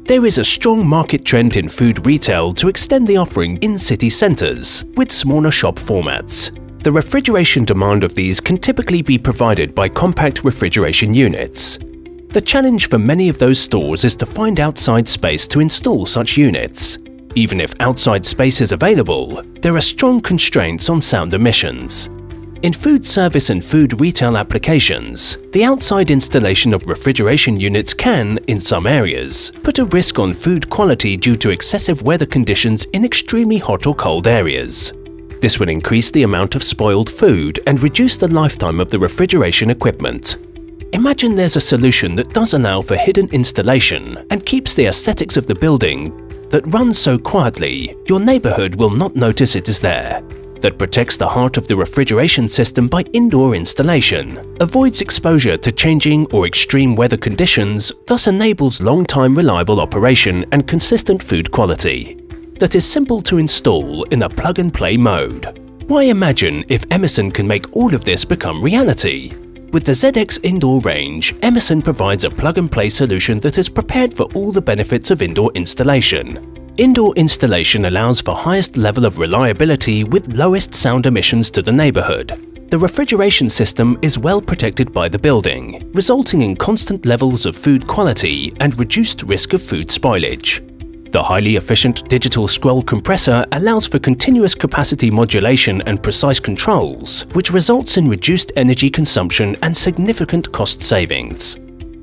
There is a strong market trend in food retail to extend the offering in city centres with smaller shop formats. The refrigeration demand of these can typically be provided by compact refrigeration units. The challenge for many of those stores is to find outside space to install such units. Even if outside space is available, there are strong constraints on sound emissions. In food service and food retail applications, the outside installation of refrigeration units can, in some areas, put a risk on food quality due to excessive weather conditions in extremely hot or cold areas. This will increase the amount of spoiled food and reduce the lifetime of the refrigeration equipment. Imagine there's a solution that does allow for hidden installation and keeps the aesthetics of the building that runs so quietly your neighborhood will not notice it is there, that protects the heart of the refrigeration system by indoor installation, avoids exposure to changing or extreme weather conditions, thus enables long-time reliable operation and consistent food quality, that is simple to install in a plug-and-play mode. Why imagine if Emerson can make all of this become reality? With the ZX indoor range, Emerson provides a plug-and-play solution that is prepared for all the benefits of indoor installation. Indoor installation allows for highest level of reliability with lowest sound emissions to the neighborhood. The refrigeration system is well protected by the building, resulting in constant levels of food quality and reduced risk of food spoilage. The highly efficient digital scroll compressor allows for continuous capacity modulation and precise controls, which results in reduced energy consumption and significant cost savings.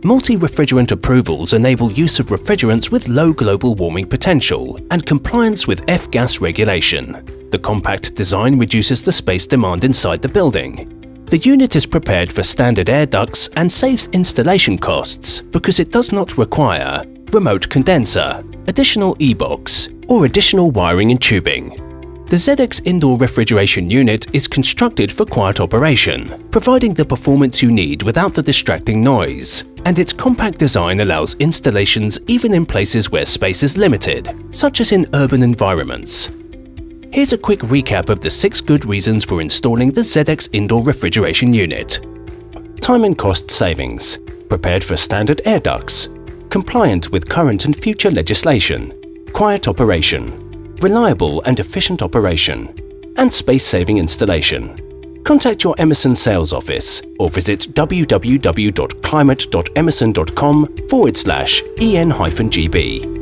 Multi-refrigerant approvals enable use of refrigerants with low global warming potential and compliance with F-gas regulation. The compact design reduces the space demand inside the building. The unit is prepared for standard air ducts and saves installation costs because it does not require remote condenser, additional e-box, or additional wiring and tubing. The ZX indoor refrigeration unit is constructed for quiet operation, providing the performance you need without the distracting noise, and its compact design allows installations even in places where space is limited, such as in urban environments. Here's a quick recap of the 6 good reasons for installing the ZX indoor refrigeration unit. Time and cost savings, prepared for standard air ducts, compliant with current and future legislation, quiet operation, reliable and efficient operation, and space-saving installation. Contact your Emerson sales office or visit www.climate.emerson.com/en-gb.